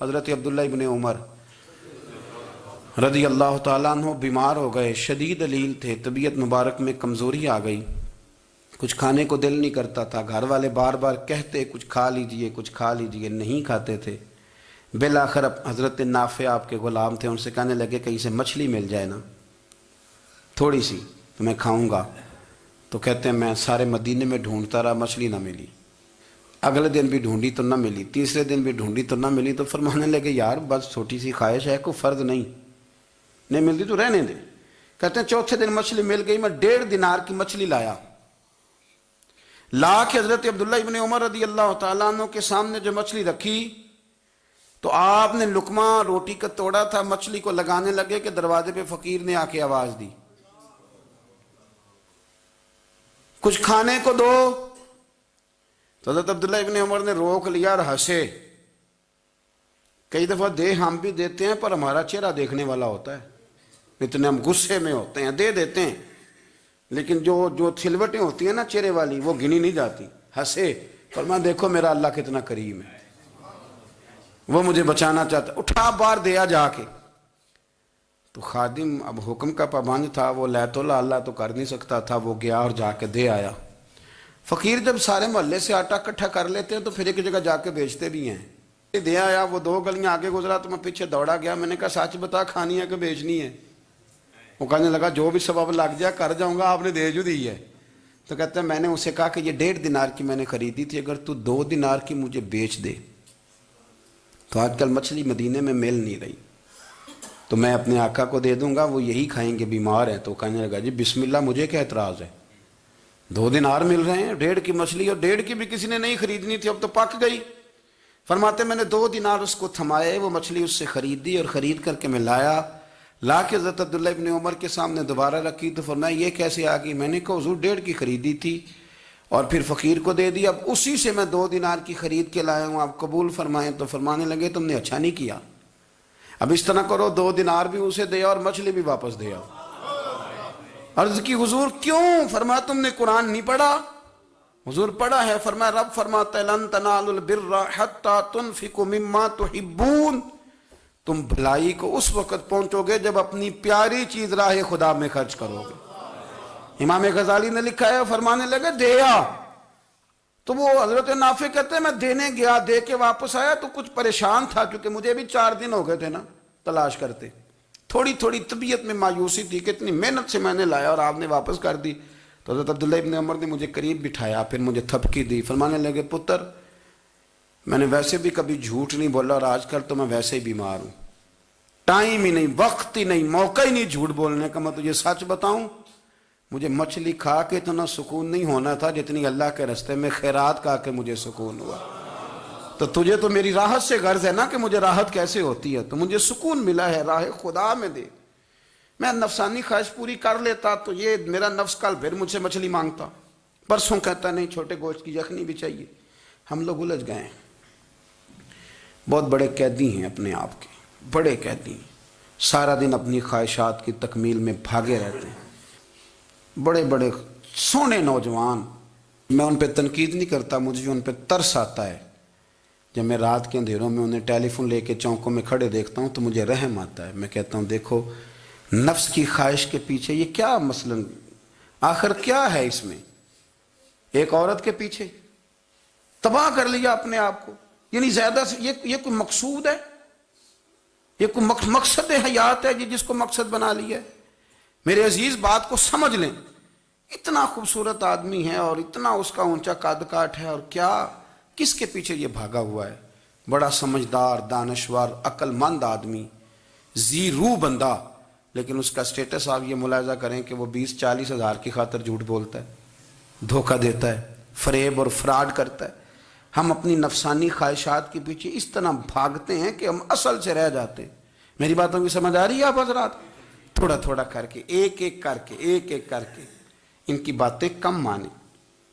حضرت عبداللہ ابن عمر رضی اللہ تعالیٰ عنہ بیمار ہو گئے، شدید علیل تھے، طبیعت مبارک میں کمزوری آ گئی، کچھ کھانے کو دل نہیں کرتا تھا، گھر والے بار بار کہتے کچھ کھا لیجئے کچھ کھا لیجئے، نہیں کھاتے تھے۔ بالآخر حضرت نافع آپ کے غلام تھے، ان سے کہنے لگے کہیں سے مچھلی مل جائے نا تھوڑی سی تو میں کھاؤں گا۔ تو کہتے ہیں میں سارے مدینے میں ڈھونڈتا رہا، مچھلی نہ ملی، اگلے دن بھی ڈھونڈی تو نہ ملی، تیسرے دن بھی ڈھونڈی تو نہ ملی، تو فرمانے لگے یار بس چھوٹی سی خواہش ہے، کوئی فرض نہیں ملتی تو رہنے دے۔ کہتے ہیں چوتھے دن مچھلی مل گئی، میں 1.5 دینار کی مچھلی لا کے حضرت عبداللہ ابن عمر رضی اللہ تعالیٰ عنہ کے سامنے جو مچھلی رکھی تو آپ نے لقمہ روٹی کا توڑا تھا، مچھلی کو لگانے لگے کہ دروازے پہ فقیر نے آ کے آواز دی کچھ کھانے کو دو۔ تو حضرت عبداللہ ابن عمر نے روک لیا اور ہنسے۔ کئی دفعہ دے ہم بھی دیتے ہیں پر ہمارا چہرہ دیکھنے والا ہوتا ہے، اتنے ہم غصے میں ہوتے ہیں، دے دیتے ہیں، لیکن جو تھلوٹیں ہوتی ہیں نا چہرے والی وہ گنی نہیں جاتی۔ ہنسے، فرمایا دیکھو میرا اللہ کتنا کریم ہے، وہ مجھے بچانا چاہتا ہے، اٹھا بار دیا جا کے۔ تو خادم اب حکم کا پابند تھا، وہ لیت اللہ تو کر نہیں سکتا تھا، وہ گیا اور جا کے دے آیا۔ فقیر جب سارے محلے سے آٹا اکٹھا کر لیتے ہیں تو پھر ایک جگہ جا کے بیچتے بھی ہیں۔ دے آیا، وہ 2 گلیاں آگے گزرا تو میں پیچھے دوڑا گیا، میں نے کہا سچ بتا کھانی ہے کہ بیچنی ہے؟ وہ کہنے لگا جو بھی سبب لگ جائے کر جاؤں گا، آپ نے دے جو دی ہے۔ تو کہتا ہے میں نے اسے کہا کہ یہ 1.5 دینار کی میں نے خریدی تھی، اگر تو 2 دینار کی مجھے بیچ دے تو آج کل مچھلی مدینے میں مل نہیں رہی، تو میں اپنے آقا کو دے دوں گا، وہ یہی کھائیں گے، بیمار ہیں۔ تو کہنے لگا جی بسم اللہ، مجھے کیا اعتراض ہے، 2 دینار مل رہے ہیں، 1.5 کی مچھلی، اور 1.5 کی بھی کسی نے نہیں خریدنی تھی، اب تو پک گئی۔ فرماتے میں نے 2 دینار اس کو تھمائے، وہ مچھلی اس سے خریدی اور خرید کر کے میں لا کے حضرت عبداللہ ابن عمر کے سامنے دوبارہ رکھی۔ تو فرمایا یہ کیسے آ گئی؟ میں نے کہا حضور 1.5 کی خریدی تھی اور پھر فقیر کو دے دی، اب اسی سے میں 2 دینار کی خرید کے لایا ہوں، آپ قبول فرمائیں۔ تو فرمانے لگے تم نے اچھا نہیں کیا، اب اس طرح کرو 2 دینار بھی اسے دیا اور مچھلی بھی واپس دیا۔ عرض کی حضور کیوں؟ فرمایا تم نے قرآن نہیں پڑھا؟ حضور پڑھا ہے۔ فرمایا رب فرماتا ہے لن تنالوا البر حتی تنفقوا مما تحبون، تم بھلائی کو اس وقت پہنچو گے جب اپنی پیاری چیز راہ خدا میں خرچ کرو گے۔ امام غزالی نے لکھا ہے، فرمانے لگے دیا تو وہ حضرت نافع کہتے ہیں میں دینے گیا، دے کے واپس آیا تو کچھ پریشان تھا کیونکہ مجھے بھی 4 دن ہو گئے تھے نا تلاش کرتے، تھوڑی طبیعت میں مایوسی تھی کہ اتنی محنت سے میں نے لایا اور آپ نے واپس کر دی۔ تو حضرت عبداللہ ابن عمر نے مجھے قریب بٹھایا، پھر مجھے تھپکی دی، فرمانے لگے پتر میں نے ویسے بھی کبھی جھوٹ نہیں بولا اور آج کل تو میں ویسے ہی بیمار ہوں، ٹائم ہی نہیں، وقت ہی نہیں، موقع ہی نہیں جھوٹ بولنے کا، میں تجھے سچ بتاؤں مجھے مچھلی کھا کے اتنا سکون نہیں ہونا تھا جتنی اللہ کے راستے میں خیرات کھا کے مجھے سکون ہوا۔ تو تجھے تو میری راحت سے غرض ہے نا کہ مجھے راحت کیسے ہوتی ہے، تو مجھے سکون ملا ہے راہ خدا میں دے، میں نفسانی خواہش پوری کر لیتا تو یہ میرا نفس کل پھر مجھ سے مچھلی مانگتا، پرسوں کہتا نہیں چھوٹے گوشت کی یخنی بھی چاہیے۔ ہم لوگ الجھ گئے ہیں، بہت بڑے قیدی ہیں اپنے آپ کے، بڑے قیدی ہیں، سارا دن اپنی خواہشات کی تکمیل میں بھاگے رہتے ہیں، بڑے بڑے سونے نوجوان۔ میں ان پہ تنقید نہیں کرتا، مجھے ان پہ ترس آتا ہے، جب میں رات کے اندھیروں میں انہیں ٹیلی فون لے کے چوکوں میں کھڑے دیکھتا ہوں تو مجھے رحم آتا ہے، میں کہتا ہوں دیکھو نفس کی خواہش کے پیچھے یہ کیا مثلاً آخر کیا ہے اس میں، ایک عورت کے پیچھے تباہ کر لیا اپنے آپ کو، یعنی زیادہ سے یہ کوئی مقصود ہے، یہ کوئی مقصد حیات ہے جس کو مقصد بنا لیا ہے؟ میرے عزیز بات کو سمجھ لیں، اتنا خوبصورت آدمی ہے اور اتنا اس کا اونچا قد کاٹ ہے، اور کیا کس کے پیچھے یہ بھاگا ہوا ہے؟ بڑا سمجھدار، دانشور، عقل مند آدمی، ذی روح بندہ، لیکن اس کا سٹیٹس آپ یہ ملاحظہ کریں کہ وہ 20-40 ہزار کی خاطر جھوٹ بولتا ہے، دھوکہ دیتا ہے، فریب اور فراڈ کرتا ہے۔ ہم اپنی نفسانی خواہشات کے پیچھے اس طرح بھاگتے ہیں کہ ہم اصل سے رہ جاتے ہیں۔ میری باتوں کی سمجھ آ رہی ہے آپ حضرات؟ تھوڑا تھوڑا کر کے ایک ایک کر کے ان کی باتیں کم مانیں۔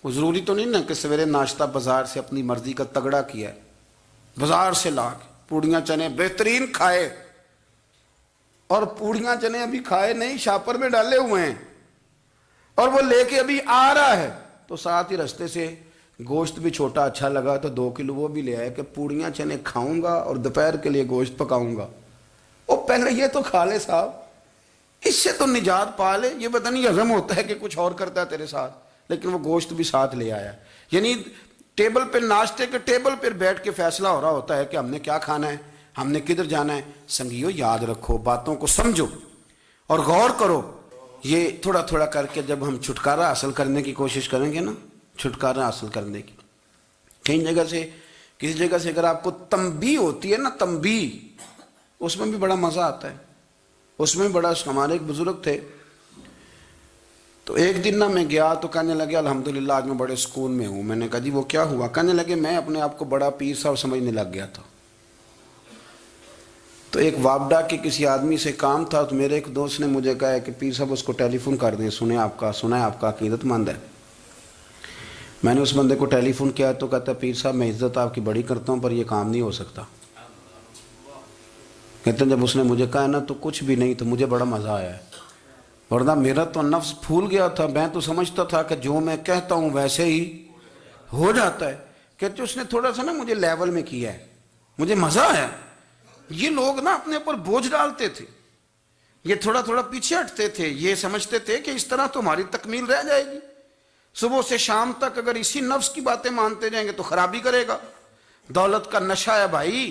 وہ ضروری تو نہیں نا کہ سویرے ناشتہ بازار سے اپنی مرضی کا تگڑا کیا ہے، بازار سے لا کے پوڑیاں چنے بہترین کھائے، اور پوڑیاں چنے ابھی کھائے نہیں، شاپر میں ڈالے ہوئے ہیں، اور وہ لے کے ابھی آ رہا ہے تو ساتھ ہی رستے سے گوشت بھی چھوٹا اچھا لگا تو 2 کلو وہ بھی لے آئے کہ پوڑیاں چنے کھاؤں گا اور دوپہر کے لیے گوشت پکاؤں گا. وہ پہلے یہ تو کھا لے صاحب, اس سے تو نجات پا لے. یہ پتہ نہیں ہضم ہوتا ہے کہ کچھ اور کرتا ہے تیرے ساتھ, لیکن وہ گوشت بھی ساتھ لے آیا. یعنی ٹیبل پہ, ناشتے کے ٹیبل پر بیٹھ کے فیصلہ ہو رہا ہوتا ہے کہ ہم نے کیا کھانا ہے, ہم نے کدھر جانا ہے. سنگیو یاد رکھو, باتوں کو سمجھو اور غور کرو. یہ تھوڑا تھوڑا کر کے جب ہم چھٹکارا حاصل کرنے کی کوشش کریں گے نا, چھٹکارا حاصل کرنے کی, کہیں جگہ سے, کسی جگہ سے اگر آپ کو تنبیہ ہوتی ہے نا, تنبیہ, اس میں بھی بڑا مزہ آتا ہے. اس میں بڑا, ہمارے ایک بزرگ تھے, تو ایک دن نا میں گیا تو کہنے لگے الحمدللہ آج میں بڑے سکون میں ہوں. میں نے کہا جی وہ کیا ہوا؟ کہنے لگے میں اپنے آپ کو بڑا پیر صاحب سمجھنے لگ گیا تھا. تو ایک وابڈا کے کسی آدمی سے کام تھا, تو میرے ایک دوست نے مجھے کہا کہ پیر صاحب اس کو ٹیلی فون کر دیں, سنا ہے آپ کا عقیدت مند ہے. میں نے اس بندے کو ٹیلی فون کیا تو کہتا پیر صاحب میں عزت آپ کی بڑی کرتا ہوں پر یہ کام نہیں ہو سکتا. کہتے ہیں جب اس نے مجھے کہا نا تو کچھ بھی نہیں, تو مجھے بڑا مزہ آیا ہے, ورنہ میرا تو نفس پھول گیا تھا. میں تو سمجھتا تھا کہ جو میں کہتا ہوں ویسے ہی ہو جاتا ہے. کہتے اس نے تھوڑا سا نا مجھے لیول میں کیا ہے, مجھے مزہ آیا. یہ لوگ نا اپنے اوپر بوجھ ڈالتے تھے, یہ تھوڑا تھوڑا پیچھے ہٹتے تھے, یہ سمجھتے تھے کہ اس طرح تو ہماری تکمیل رہ جائے گی. صبح سے شام تک اگر اسی نفس کی باتیں مانتے جائیں گے تو خرابی کرے گا. دولت کا نشہ ہے بھائی,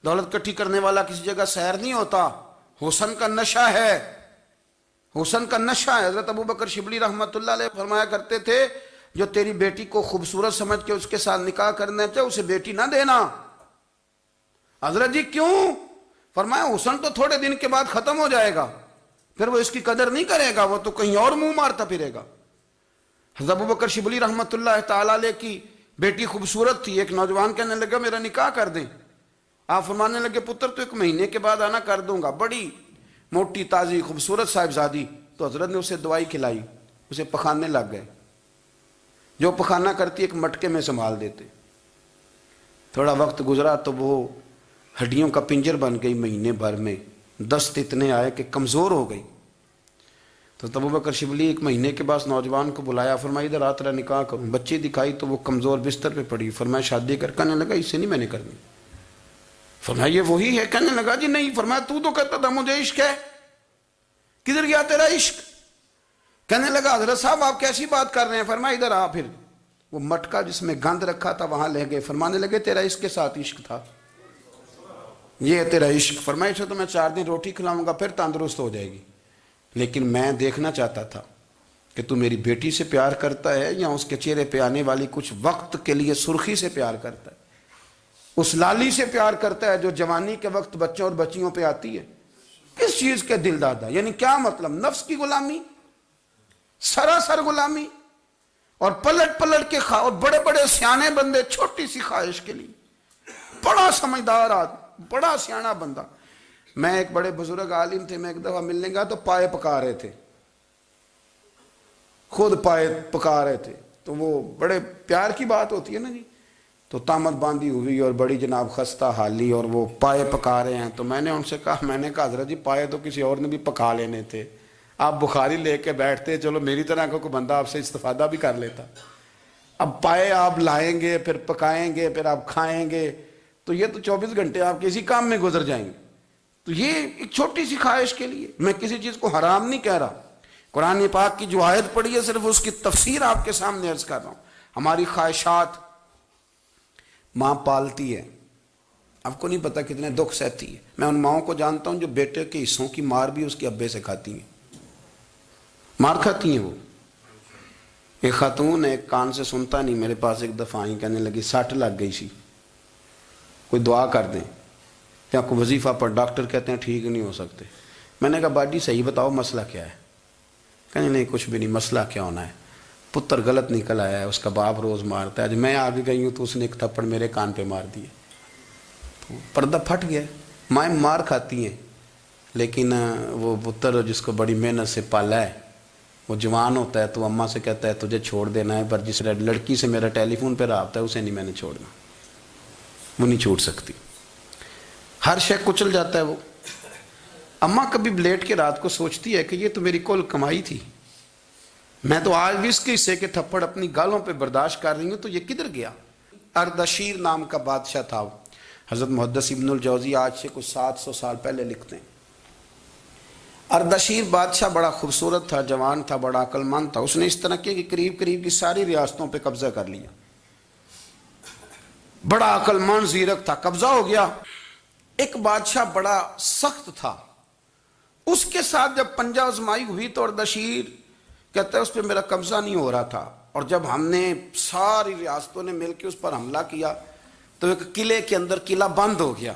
دولت کٹھی کرنے والا کسی جگہ سیر نہیں ہوتا. حسن کا نشہ ہے, حسن کا نشہ ہے. حضرت ابو بکر شبلی رحمۃ اللہ علیہ فرمایا کرتے تھے جو تیری بیٹی کو خوبصورت سمجھ کے اس کے ساتھ نکاح کرنا چاہے اسے بیٹی نہ دینا. حضرت جی کیوں؟ فرمایا حسن تو تھوڑے دن کے بعد ختم ہو جائے گا, پھر وہ اس کی قدر نہیں کرے گا, وہ تو کہیں اور منہ مارتا پھرے گا. حضرت ابو بکر شبلی رحمۃ اللہ تعالیٰ علیہ کی بیٹی خوبصورت تھی. ایک نوجوان کہنے لگا میرا نکاح کر دیں. آپ فرمانے لگے پتر تو 1 مہینے کے بعد آنا, کر دوں گا. بڑی موٹی تازی خوبصورت صاحبزادی. تو حضرت نے اسے دوائی کھلائی, اسے پخانے لگ گئے. جو پخانہ کرتی ایک مٹکے میں سنبھال دیتے. تھوڑا وقت گزرا تو وہ ہڈیوں کا پنجر بن گئی. مہینے بھر میں دست اتنے آئے کہ کمزور ہو گئی. تو ابو بکر شبلی 1 مہینے کے بعد نوجوان کو بلایا, فرمایا ادھر آ تیرا نکاح کروں. بچی دکھائی تو وہ کمزور بستر پہ پڑی. فرمایا شادی کر. کہنے لگا اس سے نہیں میں نے کرنی. فرمایا یہ وہی ہے؟ کہنے لگا جی نہیں. فرمایا تو کہتا تھا مجھے عشق ہے, کدھر گیا تیرا عشق؟ کہنے لگا حضرت صاحب آپ کیسی بات کر رہے ہیں؟ فرمایا ادھر آ. پھر وہ مٹکا جس میں گند رکھا تھا وہاں لے گئے. فرمانے لگے تیرا اس کے ساتھ عشق تھا, یہ ہے تیرا عشق. فرمایا اسے تو میں 4 دن روٹی کھلاؤں گا پھر تندرست ہو جائے گی, لیکن میں دیکھنا چاہتا تھا کہ تو میری بیٹی سے پیار کرتا ہے یا اس کے چہرے پہ آنے والی کچھ وقت کے لیے سرخی سے پیار کرتا ہے, اس لالی سے پیار کرتا ہے جو جوانی کے وقت بچوں اور بچیوں پہ آتی ہے. کس چیز کے دل دادا؟ یعنی کیا مطلب؟ نفس کی غلامی, سراسر غلامی. اور پلٹ پلٹ کے اور بڑے بڑے سیانے بندے چھوٹی سی خواہش کے لیے. بڑا سمجھدار آدمی, بڑا سیانا بندہ. میں ایک بڑے بزرگ عالم تھے, میں ایک دفعہ ملنے گیا تو پائے پکا رہے تھے, خود پائے پکا رہے تھے. تو وہ بڑے پیار کی بات ہوتی ہے نا جی. تو تامت باندھی ہوئی اور بڑی جناب خستہ حالی, اور وہ پائے پکا رہے ہیں. تو میں نے ان سے کہا, میں نے کہا حضرت جی پائے تو کسی اور نے بھی پکا لینے تھے, آپ بخاری لے کے بیٹھتے, چلو میری طرح کا کوئی بندہ آپ سے استفادہ بھی کر لیتا. اب پائے آپ لائیں گے, پھر پکائیں گے, پھر آپ کھائیں گے, تو یہ تو 24 گھنٹے آپ کسی کام میں گزر جائیں گے. تو یہ ایک چھوٹی سی خواہش کے لیے. میں کسی چیز کو حرام نہیں کہہ رہا, قرآن پاک کی جو آیت پڑھی ہے صرف اس کی تفسیر آپ کے سامنے عرض کر رہا ہوں. ہماری خواہشات ماں پالتی ہے, آپ کو نہیں پتا کتنے دکھ سہتی ہے. میں ان ماؤں کو جانتا ہوں جو بیٹے کے حصوں کی مار بھی اس کے ابے سے کھاتی ہیں, مار کھاتی ہیں وہ. ایک خاتون ایک کان سے سنتا نہیں, میرے پاس ایک دفعہ آئی, کہنے لگی 60 لگ گئی سی, کوئی دعا کر دیں یا کوئی وظیفہ پر. ڈاکٹر کہتے ہیں ٹھیک نہیں ہو سکتے. میں نے کہا باجی صحیح بتاؤ مسئلہ کیا ہے؟ کہنے نہیں کچھ بھی نہیں, مسئلہ کیا ہونا ہے, پتر غلط نکل آیا ہے, اس کا باپ روز مارتا ہے. آج میں آگے گئی ہوں تو اس نے ایک تھپڑ میرے کان پہ مار دیے, تو پردہ پھٹ گیا. مائیں مار کھاتی ہیں, لیکن وہ پتر جس کو بڑی محنت سے پالا ہے وہ جوان ہوتا ہے تو اماں سے کہتا ہے تجھے چھوڑ دینا ہے, پر جس لڑکی سے میرا ٹیلی فون پہ رابطہ ہے اسے نہیں میں نے چھوڑنا, وہ نہیں چھوڑ سکتی. ہر شے کچل جاتا ہے وہ. اماں کبھی لیٹ کے رات کو سوچتی ہے کہ یہ تو میری کل کمائی تھی, میں تو آج بھی اس کے حصے کے تھپڑ اپنی گالوں پہ برداشت کر رہی ہوں، تو یہ کدھر گیا؟ اردشیر نام کا بادشاہ تھا، حضرت محدث ابن الجوزی آج سے کچھ 700 سال پہلے لکھتے ہیں۔ اردشیر بادشاہ بڑا خوبصورت تھا، جوان تھا، بڑا عقل مند تھا۔ اس نے اس طرح کیا کہ قریب قریب کی ساری ریاستوں پہ قبضہ کر لیا۔ بڑا عقل مند زیرک تھا، قبضہ ہو گیا۔ ایک بادشاہ بڑا سخت تھا، اس کے ساتھ جب پنجہ آزمائی ہوئی تو اردشیر کہتا ہے اس پہ میرا قبضہ نہیں ہو رہا تھا، اور جب ہم نے ساری ریاستوں نے مل کے اس پر حملہ کیا تو ایک قلعے کے اندر قلعہ بند ہو گیا۔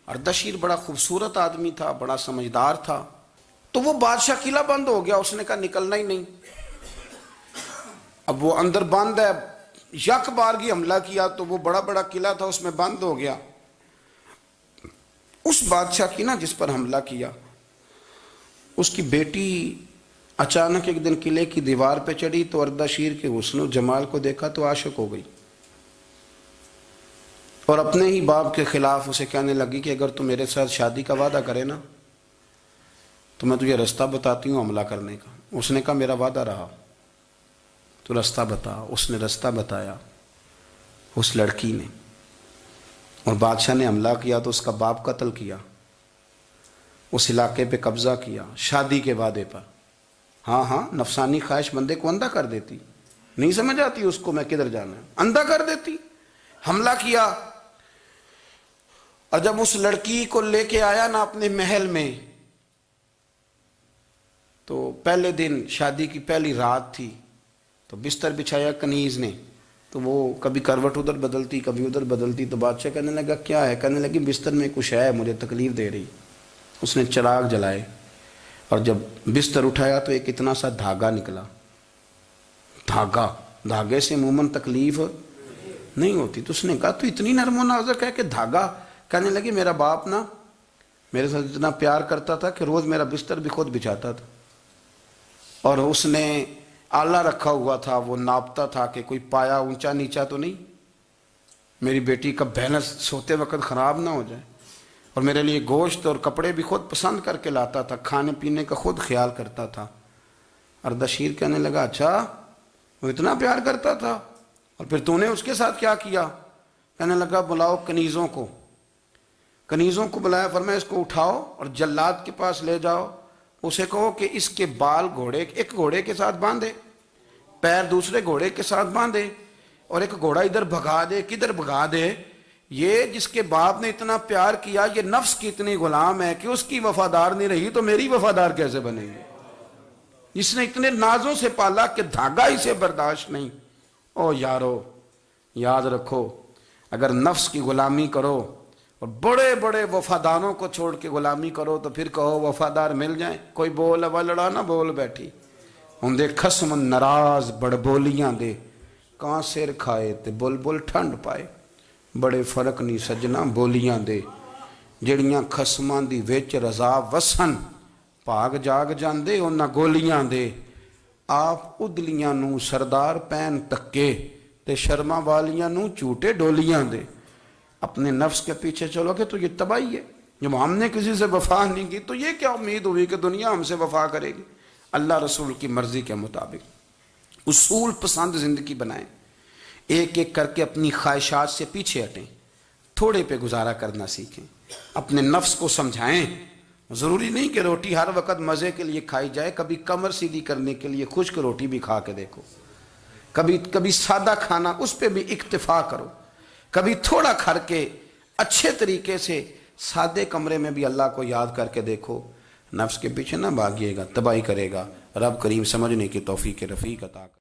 اردشیر بڑا خوبصورت آدمی تھا، بڑا سمجھدار تھا، تو وہ بادشاہ قلعہ بند ہو گیا، اس نے کہا نکلنا ہی نہیں۔ اب وہ اندر بند ہے، یک بارگی حملہ کیا تو وہ بڑا بڑا قلعہ تھا اس میں بند ہو گیا۔ اس بادشاہ کی نا جس پر حملہ کیا، اس کی بیٹی اچانک ایک دن قلعے کی دیوار پہ چڑھی تو اردشیر کے حسن و جمال کو دیکھا تو عاشق ہو گئی، اور اپنے ہی باپ کے خلاف اسے کہنے لگی کہ اگر تو میرے ساتھ شادی کا وعدہ کرے نا تو میں تجھے رستہ بتاتی ہوں حملہ کرنے کا۔ اس نے کہا میرا وعدہ رہا، تو رستہ بتا۔ اس نے رستہ بتایا اس لڑکی نے، اور بادشاہ نے حملہ کیا تو اس کا باپ قتل کیا، اس علاقے پہ قبضہ کیا شادی کے وعدے پر۔ ہاں نفسانی خواہش بندے کو اندھا کر دیتی، نہیں سمجھ آتی اس کو میں کدھر جانا ہے، اندھا کر دیتی۔ حملہ کیا، اور جب اس لڑکی کو لے کے آیا نا اپنے محل میں، تو پہلے دن شادی کی پہلی رات تھی، تو بستر بچھایا کنیز نے، تو وہ کبھی کروٹ ادھر بدلتی کبھی ادھر بدلتی، تو بادشاہ کہنے لگا کیا ہے؟ کہنے لگی بستر میں کچھ ہے، مجھے تکلیف دے رہی۔ اس نے چراغ جلائے اور جب بستر اٹھایا تو ایک اتنا سا دھاگا نکلا۔ دھاگے سے عموماً تکلیف نہیں ہوتی، تو اس نے کہا تو اتنی نرم و نازک ہے کہ دھاگا؟ کہنے لگی میرا باپ نا میرے ساتھ اتنا پیار کرتا تھا کہ روز میرا بستر بھی خود بچھاتا تھا، اور اس نے آلہ رکھا ہوا تھا، وہ ناپتا تھا کہ کوئی پایا اونچا نیچا تو نہیں، میری بیٹی کا بیلنس سوتے وقت خراب نہ ہو جائے، اور میرے لیے گوشت اور کپڑے بھی خود پسند کر کے لاتا تھا، کھانے پینے کا خود خیال کرتا تھا۔ اردشیر کہنے لگا اچھا وہ اتنا پیار کرتا تھا، اور پھر تو نے اس کے ساتھ کیا کیا؟ کہنے لگا بلاؤ کنیزوں کو۔ کنیزوں کو بلایا، فرمایا اس کو اٹھاؤ اور جلاد کے پاس لے جاؤ، اسے کہو کہ اس کے بال ایک گھوڑے کے ساتھ باندھے، پیر دوسرے گھوڑے کے ساتھ باندھے، اور ایک گھوڑا ادھر بھگا دے، کدھر بھگا دے۔ یہ جس کے باپ نے اتنا پیار کیا، یہ نفس کی اتنی غلام ہے کہ اس کی وفادار نہیں رہی تو میری وفادار کیسے بنے گی؟ جس نے اتنے نازوں سے پالا کہ دھاگا اسے برداشت نہیں۔ او یارو یاد رکھو، اگر نفس کی غلامی کرو اور بڑے بڑے وفاداروں کو چھوڑ کے غلامی کرو تو پھر کہو وفادار مل جائیں، کوئی بول اب لڑا نہ بول بیٹھی ہوں خسم ناراض بڑ بولیاں دے، کہاں سر کھائے تے بلبل ٹھنڈ پائے، بڑے فرق نہیں سجنا بولیاں دے، جڑیاں خسماں دی وچ رضا وسن، پاگ جاگ جاندے انہاں گولیاں دے، آپ ادلیاں نو سردار پین تکے تے شرما والیاں نو چوٹے ڈولیاں دے۔ اپنے نفس کے پیچھے چلو گے تو یہ تباہی ہے۔ جب ہم نے کسی سے وفا نہیں کی تو یہ کیا امید ہوئی کہ دنیا ہم سے وفا کرے گی؟ اللہ رسول کی مرضی کے مطابق اصول پسند زندگی بنائیں، ایک ایک کر کے اپنی خواہشات سے پیچھے ہٹیں، تھوڑے پہ گزارا کرنا سیکھیں، اپنے نفس کو سمجھائیں۔ ضروری نہیں کہ روٹی ہر وقت مزے کے لیے کھائی جائے، کبھی کمر سیدھی کرنے کے لیے خشک روٹی بھی کھا کے دیکھو، کبھی سادہ کھانا اس پہ بھی اکتفا کرو، کبھی تھوڑا کھر کے اچھے طریقے سے سادے کمرے میں بھی اللہ کو یاد کر کے دیکھو۔ نفس کے پیچھے نہ بھاگیے گا، تباہی کرے گا۔ رب کریم سمجھنے کی توفیق رفیق عطا کرے۔